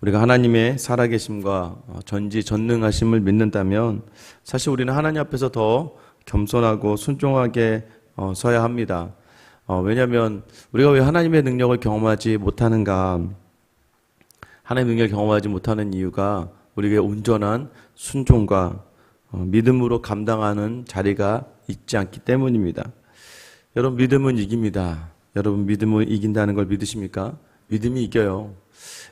우리가 하나님의 살아계심과 전지전능하심을 믿는다면 사실 우리는 하나님 앞에서 더 겸손하고 순종하게 서야 합니다. 왜냐하면 우리가 왜 하나님의 능력을 경험하지 못하는가? 하나님의 능력을 경험하지 못하는 이유가 우리에게 온전한 순종과 믿음으로 감당하는 자리가 있지 않기 때문입니다. 여러분, 믿음은 이깁니다. 여러분, 믿음은 이긴다는 걸 믿으십니까? 믿음이 이겨요.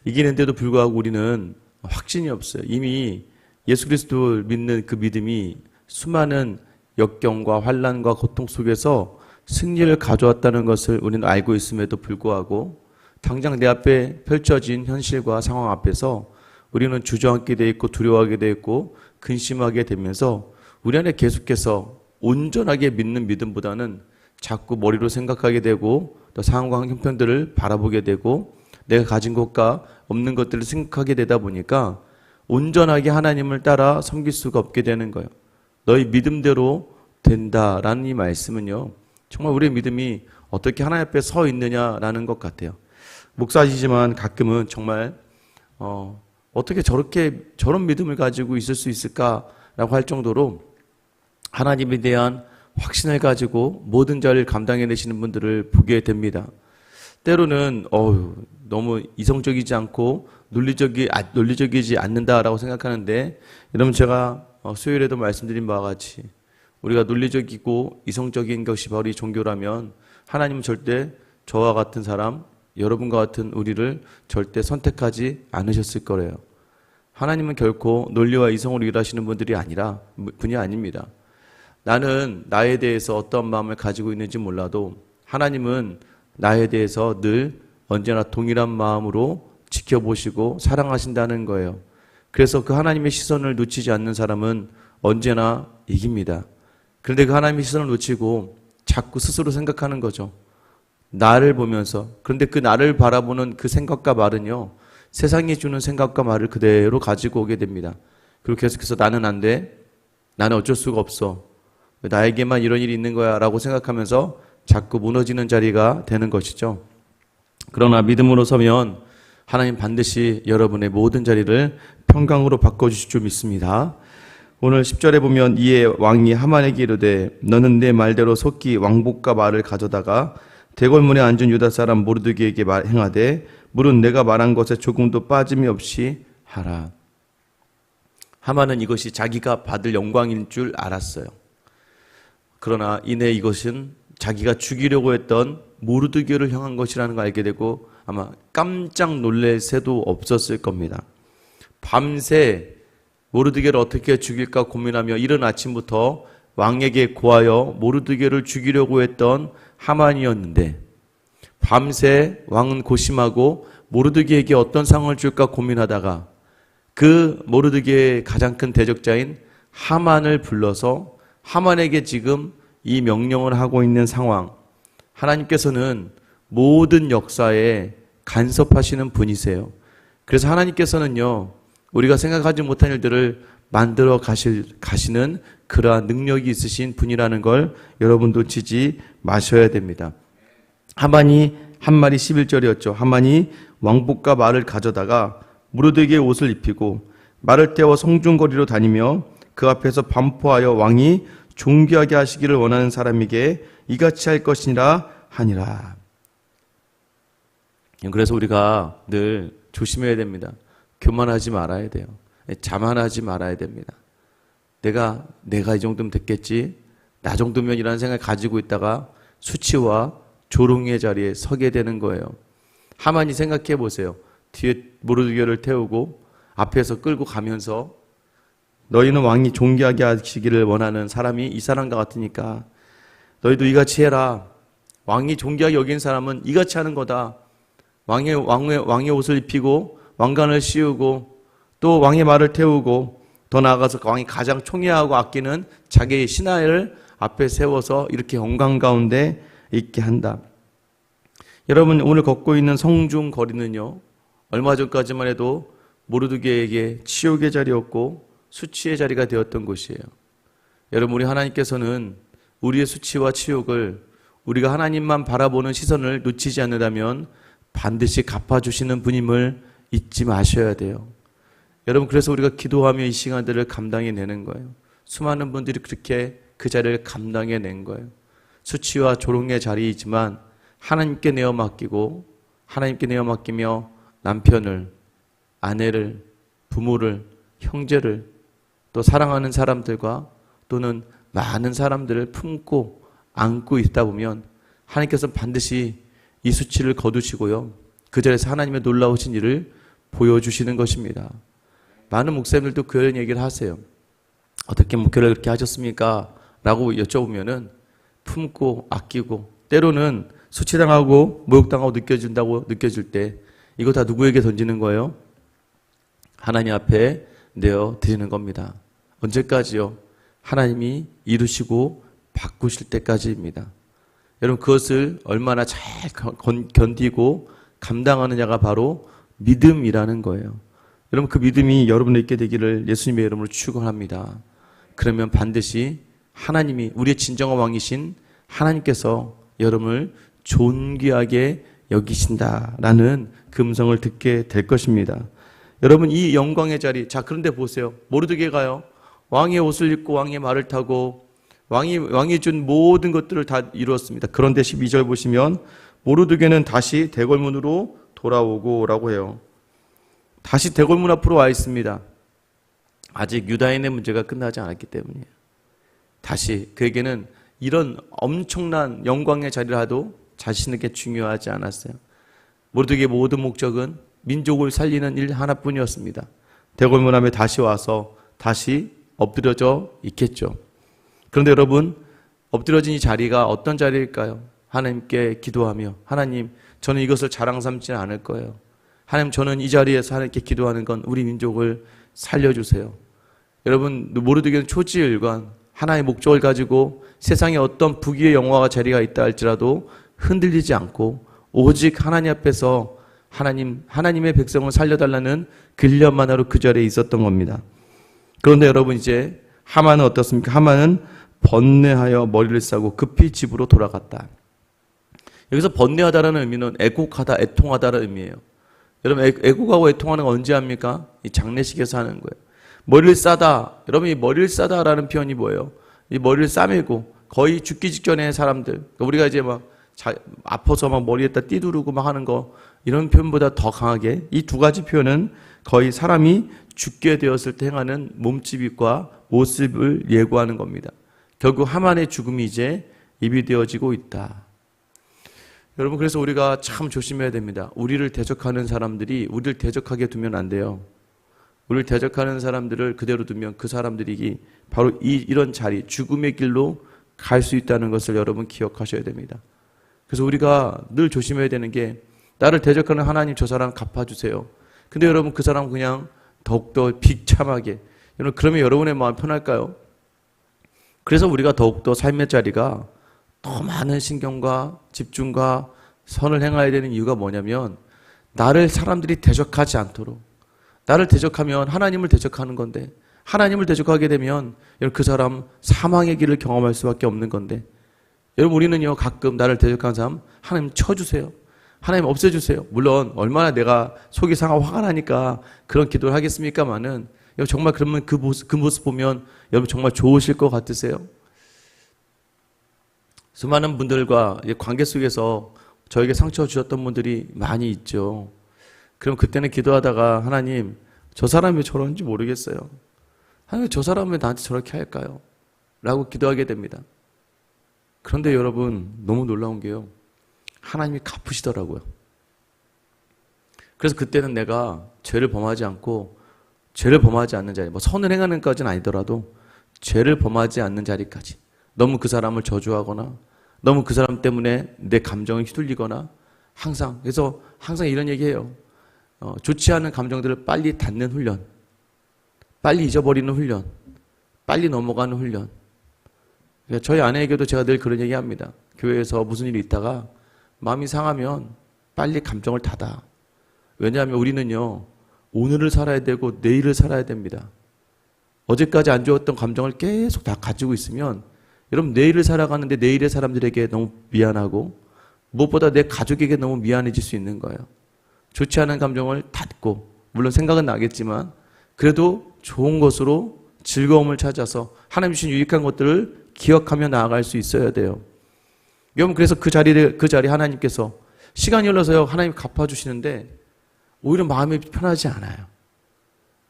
이기는데도 불구하고 우리는 확신이 없어요. 이미 예수 그리스도를 믿는 그 믿음이 수많은 역경과 환난과 고통 속에서 승리를 가져왔다는 것을 우리는 알고 있음에도 불구하고 당장 내 앞에 펼쳐진 현실과 상황 앞에서 우리는 주저앉게 돼 있고 두려워하게 돼 있고 근심하게 되면서 우리 안에 계속해서 온전하게 믿는 믿음보다는 자꾸 머리로 생각하게 되고 또 상황과 형편들을 바라보게 되고 내가 가진 것과 없는 것들을 생각하게 되다 보니까 온전하게 하나님을 따라 섬길 수가 없게 되는 거예요. 너희 믿음대로 된다라는 이 말씀은요, 정말 우리의 믿음이 어떻게 하나님 앞에 서 있느냐라는 것 같아요. 목사이지만 가끔은 정말 어떻게 저런 믿음을 가지고 있을 수 있을까라고 할 정도로 하나님에 대한 확신을 가지고 모든 자를 감당해내시는 분들을 보게 됩니다. 때로는 너무 이성적이지 않고 논리적이지 않는다라고 생각하는데, 여러분, 제가 수요일에도 말씀드린 바와 같이 우리가 논리적이고 이성적인 것이 바로 이 종교라면 하나님은 절대 저와 같은 사람, 여러분과 같은 우리를 절대 선택하지 않으셨을 거래요. 하나님은 결코 논리와 이성으로 일하시는 분이 아닙니다. 나는 나에 대해서 어떤 마음을 가지고 있는지 몰라도 하나님은 나에 대해서 늘 언제나 동일한 마음으로 지켜보시고 사랑하신다는 거예요. 그래서 그 하나님의 시선을 놓치지 않는 사람은 언제나 이깁니다. 그런데 그 하나님의 시선을 놓치고 자꾸 스스로 생각하는 거죠. 나를 보면서. 그런데 그 나를 바라보는 그 생각과 말은요, 세상이 주는 생각과 말을 그대로 가지고 오게 됩니다. 그리고 계속해서 나는 안 돼, 나는 어쩔 수가 없어, 왜 나에게만 이런 일이 있는 거야 라고 생각하면서 자꾸 무너지는 자리가 되는 것이죠. 그러나 믿음으로 서면 하나님 반드시 여러분의 모든 자리를 평강으로 바꿔주실 줄 믿습니다. 오늘 10절에 보면 이에 왕이 하만에게 이르되 너는 내 말대로 속히 왕복과 말을 가져다가 대궐문에 앉은 유다 사람 모르드게에게 행하되 물은 내가 말한 것에 조금도 빠짐이 없이 하라. 하만은 이것이 자기가 받을 영광인 줄 알았어요. 그러나 이내 이것은 자기가 죽이려고 했던 모르드게를 향한 것이라는 걸 알게 되고 아마 깜짝 놀랄 새도 없었을 겁니다. 밤새 모르드게를 어떻게 죽일까 고민하며 이른 아침부터 왕에게 고하여 모르드게를 죽이려고 했던 하만이었는데, 밤새 왕은 고심하고 모르드게에게 어떤 상을 줄까 고민하다가 그 모르드게의 가장 큰 대적자인 하만을 불러서 하만에게 지금 이 명령을 하고 있는 상황, 하나님께서는 모든 역사에 간섭하시는 분이세요. 그래서 하나님께서는요, 우리가 생각하지 못한 일들을 만들어 가시는 그러한 능력이 있으신 분이라는 걸 여러분 놓치지 마셔야 됩니다. 하만이 한 말이 11절이었죠. 하만이 왕복과 말을 가져다가 모르드게의 옷을 입히고 말을 태워 성중거리로 다니며 그 앞에서 반포하여 왕이 존귀하게 하시기를 원하는 사람에게 이같이 할 것이니라 하니라. 그래서 우리가 늘 조심해야 됩니다. 교만하지 말아야 돼요. 자만하지 말아야 됩니다. 내가 이 정도면 됐겠지, 나 정도면이라는 생각을 가지고 있다가 수치와 조롱의 자리에 서게 되는 거예요. 하만이 생각해 보세요. 뒤에 모르드게를 태우고 앞에서 끌고 가면서 너희는 왕이 존귀하게 하시기를 원하는 사람이 이 사람과 같으니까 너희도 이같이 해라. 왕이 존귀하게 여긴 사람은 이같이 하는 거다. 왕의 옷을 입히고 왕관을 씌우고 또 왕의 말을 태우고 더 나아가서 왕이 가장 총애하고 아끼는 자기의 신하를 앞에 세워서 이렇게 영광 가운데 있게 한다. 여러분, 오늘 걷고 있는 성중 거리는요, 얼마 전까지만 해도 모르드게에게 치욕의 자리였고 수치의 자리가 되었던 곳이에요. 여러분, 우리 하나님께서는 우리의 수치와 치욕을 우리가 하나님만 바라보는 시선을 놓치지 않는다면 반드시 갚아주시는 분임을 잊지 마셔야 돼요. 여러분, 그래서 우리가 기도하며 이 시간들을 감당해내는 거예요. 수많은 분들이 그렇게 그 자리를 감당해낸 거예요. 수치와 조롱의 자리이지만 하나님께 내어 맡기고, 하나님께 내어 맡기며 남편을, 아내를, 부모를, 형제를, 또 사랑하는 사람들과 또는 많은 사람들을 품고 안고 있다 보면 하나님께서 반드시 이 수치를 거두시고요, 그 자리에서 하나님의 놀라우신 일을 보여주시는 것입니다. 많은 목사님들도 그런 얘기를 하세요. 어떻게 목회를 그렇게 하셨습니까? 라고 여쭤보면은 품고 아끼고, 때로는 수치당하고 모욕당하고 느껴질 때 이거 다 누구에게 던지는 거예요? 하나님 앞에 내어 드리는 겁니다. 언제까지요? 하나님이 이루시고 바꾸실 때까지입니다. 여러분, 그것을 얼마나 잘 견디고 감당하느냐가 바로 믿음이라는 거예요. 여러분, 그 믿음이 여러분에 있게 되기를 예수님의 이름으로 축원합니다. 그러면 반드시 하나님이, 우리의 진정한 왕이신 하나님께서 여러분을 존귀하게 여기신다라는 그 음성을 듣게 될 것입니다. 여러분, 이 영광의 자리, 자, 그런데 보세요. 모르드게가요, 왕의 옷을 입고 왕의 말을 타고 왕이 준 모든 것들을 다 이루었습니다. 그런데 12절 보시면 모르드게는 다시 대궐문으로 돌아오고 라고 해요. 다시 대궐문 앞으로 와 있습니다. 아직 유다인의 문제가 끝나지 않았기 때문이에요. 다시 그에게는 이런 엄청난 영광의 자리라도 자신에게 중요하지 않았어요. 모르드게의 모든 목적은 민족을 살리는 일 하나뿐이었습니다. 대궐문 앞에 다시 와서 다시 엎드려져 있겠죠. 그런데 여러분, 엎드려진 이 자리가 어떤 자리일까요? 하나님께 기도하며, 하나님, 저는 이것을 자랑 삼지는 않을 거예요. 하나님, 저는 이 자리에서 하나님께 기도하는 건 우리 민족을 살려주세요. 여러분, 모르드게는 초지일관, 하나의 목적을 가지고 세상에 어떤 부귀의 영화가 자리가 있다 할지라도 흔들리지 않고 오직 하나님 앞에서 하나님의 백성을 살려달라는 근련만으로 그 자리에 있었던 겁니다. 그런데 여러분, 이제 하만은 어떻습니까? 하만은 번뇌하여 머리를 싸고 급히 집으로 돌아갔다. 여기서 번뇌하다라는 의미는 애곡하다, 애통하다라는 의미예요. 여러분, 애곡하고 애통하는 건 언제 합니까? 이 장례식에서 하는 거예요. 머리를 싸다. 여러분, 이 머리를 싸다라는 표현이 뭐예요? 이 머리를 싸매고 거의 죽기 직전에 사람들, 우리가 이제 막 아파서 막 머리에다 띠두르고 막 하는 거, 이런 표현보다 더 강하게 이 두 가지 표현은 거의 사람이 죽게 되었을 때 행하는 몸집과 모습을 예고하는 겁니다. 결국 하만의 죽음이 이제 입이 되어지고 있다. 여러분, 그래서 우리가 참 조심해야 됩니다. 우리를 대적하는 사람들이 우리를 대적하게 두면 안 돼요. 우리를 대적하는 사람들을 그대로 두면 그 사람들이 바로 이런 자리, 죽음의 길로 갈 수 있다는 것을 여러분 기억하셔야 됩니다. 그래서 우리가 늘 조심해야 되는 게, 나를 대적하는 하나님, 저 사람 갚아주세요. 근데 여러분, 그 사람 그냥 더욱더 비참하게, 여러분, 그러면 여러분의 마음 편할까요? 그래서 우리가 더욱더 삶의 자리가 더 많은 신경과 집중과 선을 행해야 되는 이유가 뭐냐면, 나를 사람들이 대적하지 않도록, 나를 대적하면 하나님을 대적하는 건데, 하나님을 대적하게 되면 여러분, 그 사람 사망의 길을 경험할 수밖에 없는 건데, 여러분, 우리는요, 가끔 나를 대적하는 사람 하나님 쳐주세요, 하나님 없애주세요. 물론 얼마나 내가 속이 상하고 화가 나니까 그런 기도를 하겠습니까마는, 정말 그러면 그 모습 보면 여러분 정말 좋으실 것 같으세요? 수많은 분들과 관계 속에서 저에게 상처 주셨던 분들이 많이 있죠. 그럼 그때는 기도하다가, 하나님, 저 사람이 저런지 모르겠어요. 하나님, 저 사람은 왜 나한테 저렇게 할까요? 라고 기도하게 됩니다. 그런데 여러분, 너무 놀라운 게요, 하나님이 갚으시더라고요. 그래서 그때는 내가 죄를 범하지 않고, 죄를 범하지 않는 자리, 뭐 선을 행하는 까지는 아니더라도 죄를 범하지 않는 자리까지, 너무 그 사람을 저주하거나 너무 그 사람 때문에 내 감정을 휘둘리거나, 그래서 항상 이런 얘기해요. 좋지 않은 감정들을 빨리 닫는 훈련, 빨리 잊어버리는 훈련, 빨리 넘어가는 훈련. 저희 아내에게도 제가 늘 그런 얘기 합니다. 교회에서 무슨 일이 있다가 마음이 상하면 빨리 감정을 닫아. 왜냐하면 우리는요, 오늘을 살아야 되고 내일을 살아야 됩니다. 어제까지 안 좋았던 감정을 계속 다 가지고 있으면 여러분, 내일을 살아가는데 내일의 사람들에게 너무 미안하고 무엇보다 내 가족에게 너무 미안해질 수 있는 거예요. 좋지 않은 감정을 닫고, 물론 생각은 나겠지만 그래도 좋은 것으로 즐거움을 찾아서 하나님 주신 유익한 것들을 기억하며 나아갈 수 있어야 돼요. 여러분, 그래서 그 자리 하나님께서 시간이 흘러서요, 하나님 갚아주시는데 오히려 마음이 편하지 않아요.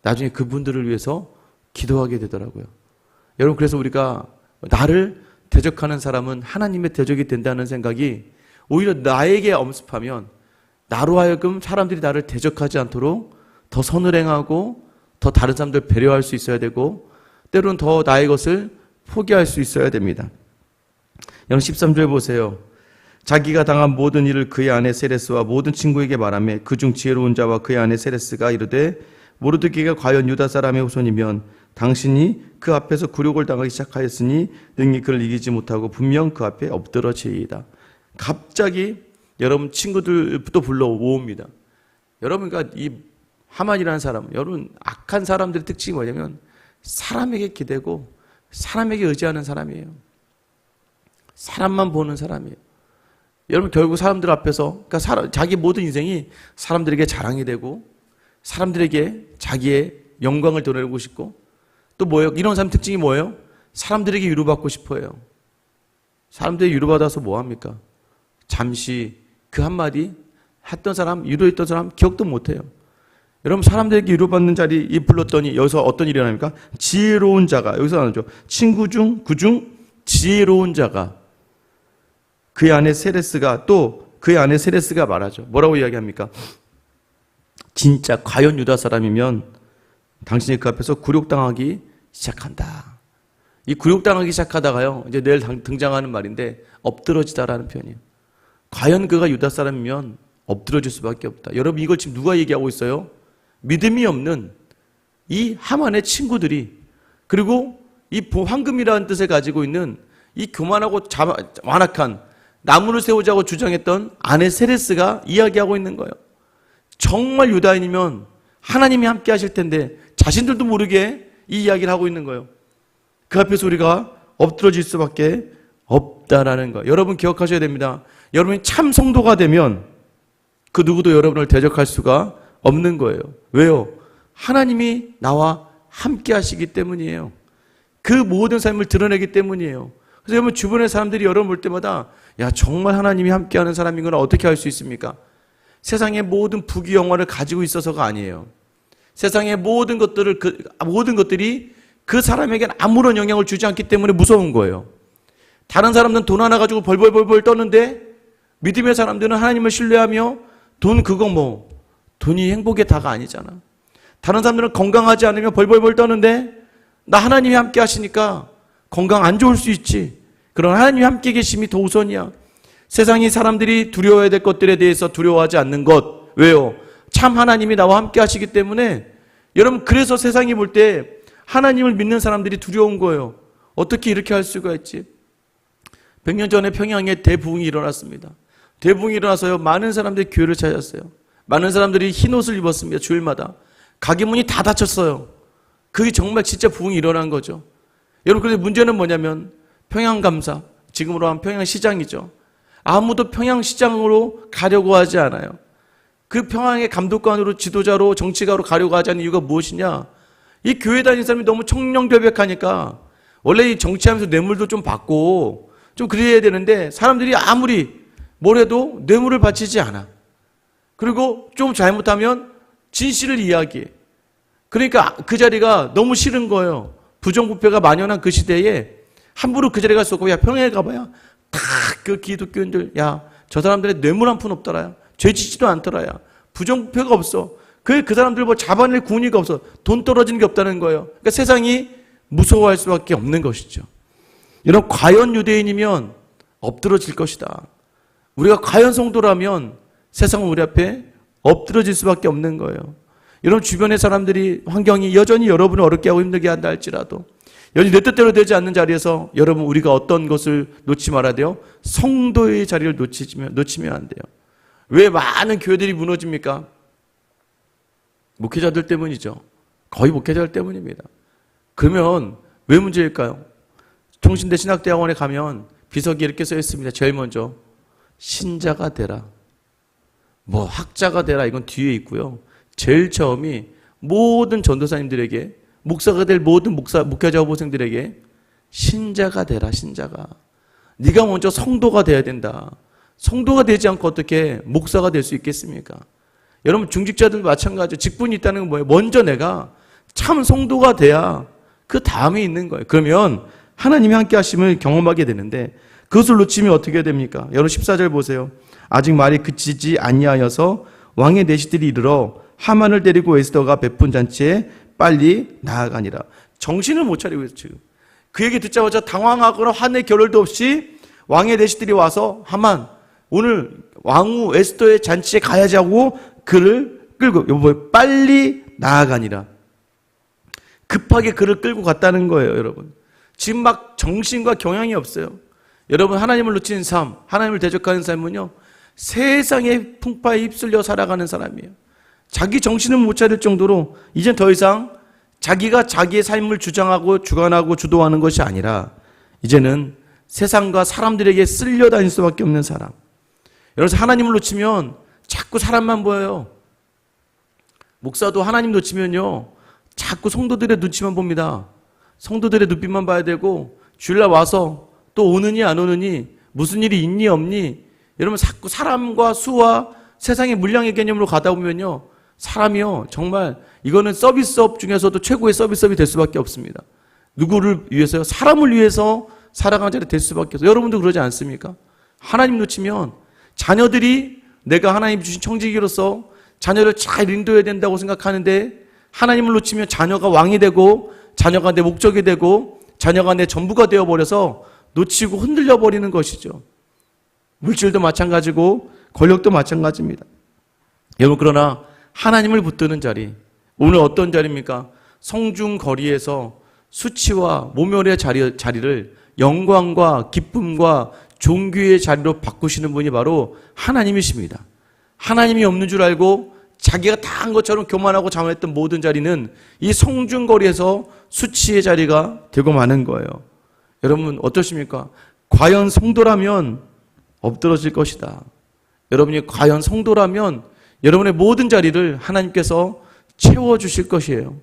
나중에 그분들을 위해서 기도하게 되더라고요. 여러분, 그래서 우리가 나를 대적하는 사람은 하나님의 대적이 된다는 생각이 오히려 나에게 엄습하면 나로 하여금 사람들이 나를 대적하지 않도록 더 선을 행하고 더 다른 사람들 배려할 수 있어야 되고, 때로는 더 나의 것을 포기할 수 있어야 됩니다. 여러분, 13절 보세요. 자기가 당한 모든 일을 그의 아내 세레스와 모든 친구에게 말하며 그중 지혜로운 자와 그의 아내 세레스가 이르되 모르드게가 과연 유다 사람의 후손이면 당신이 그 앞에서 굴욕을 당하기 시작하였으니 능히 그를 이기지 못하고 분명 그 앞에 엎드러지이다. 갑자기 여러분 친구들부터 불러 모읍니다. 여러분, 그러니까 이 하만이라는 사람, 여러분 악한 사람들의 특징이 뭐냐면 사람에게 기대고 사람에게 의지하는 사람이에요. 사람만 보는 사람이에요. 여러분, 결국 사람들 앞에서, 그러니까 자기 모든 인생이 사람들에게 자랑이 되고 사람들에게 자기의 영광을 드러내고 싶고, 또 뭐예요? 이런 사람 특징이 뭐예요? 사람들에게 위로받고 싶어요. 사람들이 위로받아서 뭐합니까? 잠시 그 한마디 했던 사람, 위로했던 사람 기억도 못해요. 여러분, 사람들에게 위로받는 자리 불렀더니 여기서 어떤 일이 일어납니까? 지혜로운 자가, 여기서 나오죠. 친구 중, 그중 지혜로운 자가, 그의 아내 세레스가, 또 그의 아내 세레스가 말하죠. 뭐라고 이야기합니까? 진짜 과연 유다 사람이면 당신이 그 앞에서 굴욕당하기 시작한다. 이 굴욕당하기 시작하다가요, 이제 내일 등장하는 말인데 엎드러지다라는 표현이에요. 과연 그가 유다 사람이면 엎드러질 수밖에 없다. 여러분, 이걸 지금 누가 얘기하고 있어요? 믿음이 없는 이 하만의 친구들이, 그리고 이 황금이라는 뜻을 가지고 있는 이 교만하고 완악한, 나무를 세우자고 주장했던 아내 세레스가 이야기하고 있는 거예요. 정말 유다인이면 하나님이 함께 하실 텐데 자신들도 모르게 이 이야기를 하고 있는 거예요. 그 앞에서 우리가 엎드러질 수밖에 없다라는 거. 여러분 기억하셔야 됩니다. 여러분이 참 성도가 되면 그 누구도 여러분을 대적할 수가 없는 거예요. 왜요? 하나님이 나와 함께 하시기 때문이에요. 그 모든 삶을 드러내기 때문이에요. 그래서 여러분, 주변의 사람들이 여러분 볼 때마다 야, 정말 하나님이 함께하는 사람인 걸 어떻게 알 수 있습니까? 세상의 모든 부귀 영화를 가지고 있어서가 아니에요. 세상의 모든 것들이 그 사람에게는 아무런 영향을 주지 않기 때문에 무서운 거예요. 다른 사람들은 돈 하나 가지고 벌벌벌벌 떠는데 믿음의 사람들은 하나님을 신뢰하며 돈이 행복의 다가 아니잖아. 다른 사람들은 건강하지 않으면 벌벌벌 떠는데 나 하나님이 함께 하시니까 건강 안 좋을 수 있지. 그러나 하나님이 함께 계심이 더 우선이야. 세상이 사람들이 두려워해야 될 것들에 대해서 두려워하지 않는 것. 왜요? 참 하나님이 나와 함께 하시기 때문에. 여러분, 그래서 세상이 볼 때 하나님을 믿는 사람들이 두려운 거예요. 어떻게 이렇게 할 수가 있지? 100년 전에 평양에 대부흥이 일어났습니다. 대부흥이 일어나서요, 많은 사람들이 교회를 찾았어요. 많은 사람들이 흰 옷을 입었습니다. 주일마다. 가게 문이 다 닫혔어요. 그게 정말 진짜 부흥이 일어난 거죠. 여러분, 그런데 문제는 뭐냐면 평양감사, 지금으로 하면 평양시장이죠. 아무도 평양시장으로 가려고 하지 않아요. 그 평양의 감독관으로, 지도자로, 정치가로 가려고 하지 않는 이유가 무엇이냐? 이 교회 다니는 사람이 너무 청렴결백하니까 원래 이 정치하면서 뇌물도 좀 받고 좀 그래야 되는데 사람들이 아무리 뭘 해도 뇌물을 바치지 않아. 그리고 좀 잘못하면 진실을 이야기해. 그러니까 그 자리가 너무 싫은 거예요. 부정부패가 만연한 그 시대에 함부로 그 자리에 갈 수 없고, 야, 평양에 가봐야 다 그 기독교인들, 야, 저 사람들의 뇌물 한 푼 없더라야. 죄 짓지도 않더라야. 부정부패가 없어. 그 사람들 뭐 잡아낼 군의가 없어. 돈 떨어지는 게 없다는 거예요. 그러니까 세상이 무서워할 수밖에 없는 것이죠. 이런 과연 유대인이면 엎드러질 것이다. 우리가 과연 성도라면 세상은 우리 앞에 엎드러질 수밖에 없는 거예요. 여러분, 주변의 사람들이, 환경이 여전히 여러분을 어렵게 하고 힘들게 한다 할지라도 여전히 내 뜻대로 되지 않는 자리에서 여러분, 우리가 어떤 것을 놓지 말아야 돼요? 성도의 자리를 놓치면 안 돼요. 왜 많은 교회들이 무너집니까? 목회자들 때문이죠. 거의 목회자들 때문입니다. 그러면 왜 문제일까요? 통신대 신학대학원에 가면 비석이 이렇게 써 있습니다. 제일 먼저 신자가 되라. 뭐 학자가 되라 이건 뒤에 있고요. 제일 처음이 모든 전도사님들에게, 목사가 될 모든 목회자 후보생들에게 신자가 되라. 신자가. 네가 먼저 성도가 돼야 된다. 성도가 되지 않고 어떻게 목사가 될 수 있겠습니까? 여러분 중직자들도 마찬가지로 직분이 있다는 건 뭐예요? 먼저 내가 참 성도가 돼야 그 다음에 있는 거예요. 그러면 하나님이 함께 하심을 경험하게 되는데, 그것을 놓치면 어떻게 됩니까? 여러분 14절 보세요. 아직 말이 그치지 아니하여서 왕의 내시들이 이르러 하만을 데리고 에스더가 베푼 잔치에 빨리 나아가니라. 정신을 못 차리고 있어요. 지금 그 얘기 듣자마자 당황하거나 화내 겨를도 없이 왕의 내시들이 와서 하만 오늘 왕후 에스더의 잔치에 가야지 하고 그를 끌고, 여보 빨리 나아가니라. 급하게 그를 끌고 갔다는 거예요. 여러분 지금 막 정신과 경향이 없어요. 여러분 하나님을 놓치는 삶, 하나님을 대적하는 삶은요, 세상의 풍파에 휩쓸려 살아가는 사람이에요. 자기 정신을 못 차릴 정도로 이젠 더 이상 자기가 자기의 삶을 주장하고 주관하고 주도하는 것이 아니라 이제는 세상과 사람들에게 쓸려 다닐 수밖에 없는 사람. 여러분 하나님을 놓치면 자꾸 사람만 보여요. 목사도 하나님 놓치면요 자꾸 성도들의 눈치만 봅니다. 성도들의 눈빛만 봐야 되고, 주일날 와서 또 오느니 안 오느니, 무슨 일이 있니 없니, 여러분 자꾸 사람과 수와 세상의 물량의 개념으로 가다 보면요 사람이요 정말 이거는 서비스업 중에서도 최고의 서비스업이 될 수밖에 없습니다. 누구를 위해서요? 사람을 위해서 살아가는 자리 될 수밖에 없어요. 여러분도 그러지 않습니까? 하나님 놓치면 자녀들이 내가 하나님 주신 청지기로서 자녀를 잘 인도해야 된다고 생각하는데, 하나님을 놓치면 자녀가 왕이 되고 자녀가 내 목적이 되고 자녀가 내 전부가 되어버려서 놓치고 흔들려 버리는 것이죠. 물질도 마찬가지고 권력도 마찬가지입니다. 여러분 그러나 하나님을 붙드는 자리, 오늘 어떤 자리입니까? 성중 거리에서 수치와 모멸의 자리를 영광과 기쁨과 존귀의 자리로 바꾸시는 분이 바로 하나님이십니다. 하나님이 없는 줄 알고 자기가 다 한 것처럼 교만하고 장황했던 모든 자리는 이 성중거리에서 수치의 자리가 되고 마는 거예요. 여러분 어떠십니까? 과연 성도라면 엎드러질 것이다. 여러분이 과연 성도라면 여러분의 모든 자리를 하나님께서 채워주실 것이에요.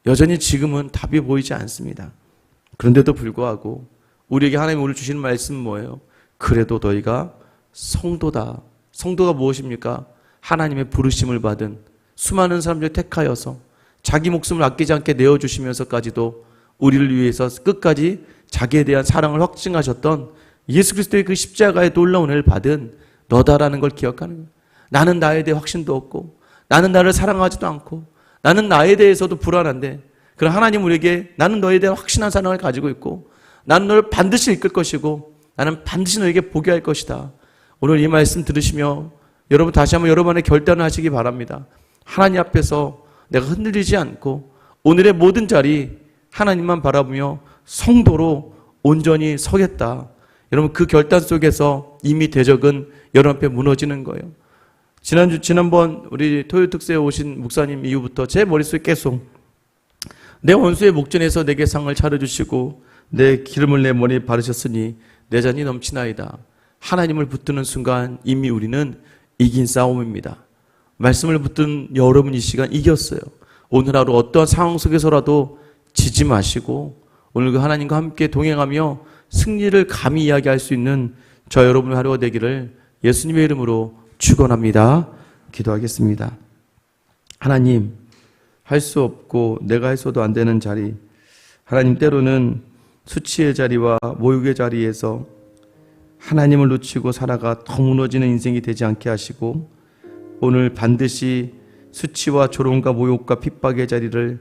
여전히 지금은 답이 보이지 않습니다. 그런데도 불구하고 우리에게 하나님 오늘 주시는 말씀은 뭐예요? 그래도 너희가 성도다. 성도가 무엇입니까? 하나님의 부르심을 받은 수많은 사람들 택하여서 자기 목숨을 아끼지 않게 내어주시면서까지도 우리를 위해서 끝까지 자기에 대한 사랑을 확증하셨던 예수 그리스도의 그 십자가의 놀라운 은혜를 받은 너다라는 걸 기억하는 거예요. 나는 나에 대해 확신도 없고, 나는 나를 사랑하지도 않고, 나는 나에 대해서도 불안한데, 그럼 하나님 우리에게 나는 너에 대한 확신한 사랑을 가지고 있고, 나는 너를 반드시 이끌 것이고, 나는 반드시 너에게 보게 할 것이다. 오늘 이 말씀 들으시며 여러분 다시 한번 여러분의 결단을 하시기 바랍니다. 하나님 앞에서 내가 흔들리지 않고 오늘의 모든 자리 하나님만 바라보며 성도로 온전히 서겠다. 여러분 그 결단 속에서 이미 대적은 여러분 앞에 무너지는 거예요. 지난번 우리 토요 특세에 오신 목사님 이후부터 제 머릿속에 계속 내 원수의 목전에서 내게 상을 차려주시고 내 기름을 내 머리에 바르셨으니 내 잔이 넘치나이다. 하나님을 붙드는 순간 이미 우리는 이긴 싸움입니다. 말씀을 붙든 여러분 이 시간 이겼어요. 오늘 하루 어떠한 상황 속에서라도 지지 마시고 오늘 그 하나님과 함께 동행하며 승리를 감히 이야기할 수 있는 저 여러분의 하루가 되기를 예수님의 이름으로 축원합니다. 기도하겠습니다. 하나님, 할 수 없고 내가 해서도 안 되는 자리, 하나님 때로는 수치의 자리와 모욕의 자리에서 하나님을 놓치고 살아가 더 무너지는 인생이 되지 않게 하시고 오늘 반드시 수치와 조롱과 모욕과 핍박의 자리를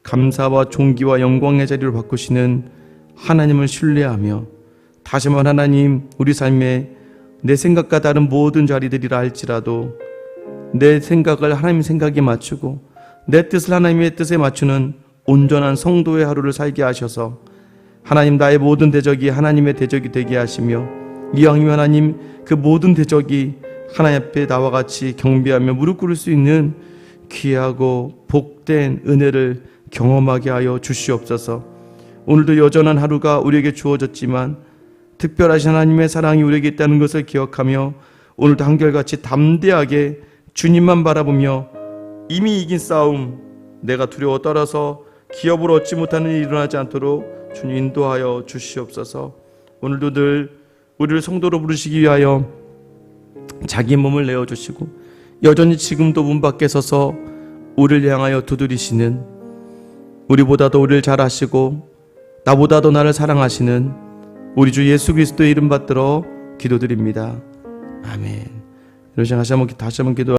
감사와 존귀와 영광의 자리로 바꾸시는 하나님을 신뢰하며 다시 한번 하나님 우리 삶에 내 생각과 다른 모든 자리들이라 할지라도 내 생각을 하나님 생각에 맞추고 내 뜻을 하나님의 뜻에 맞추는 온전한 성도의 하루를 살게 하셔서 하나님 나의 모든 대적이 하나님의 대적이 되게 하시며 이왕이면 하나님 그 모든 대적이 하나님 앞에 나와 같이 경배하며 무릎 꿇을 수 있는 귀하고 복된 은혜를 경험하게 하여 주시옵소서. 오늘도 여전한 하루가 우리에게 주어졌지만 특별하신 하나님의 사랑이 우리에게 있다는 것을 기억하며 오늘도 한결같이 담대하게 주님만 바라보며 이미 이긴 싸움, 내가 두려워 떨어서 기업을 얻지 못하는 일이 일어나지 않도록 주님 인도하여 주시옵소서. 오늘도 늘 우리를 성도로 부르시기 위하여 자기 몸을 내어주시고 여전히 지금도 문 밖에 서서 우리를 향하여 두드리시는, 우리보다도 우리를 잘 아시고 나보다도 나를 사랑하시는 우리 주 예수 그리스도의 이름 받들어 기도드립니다. 아멘. 다시 한번 기도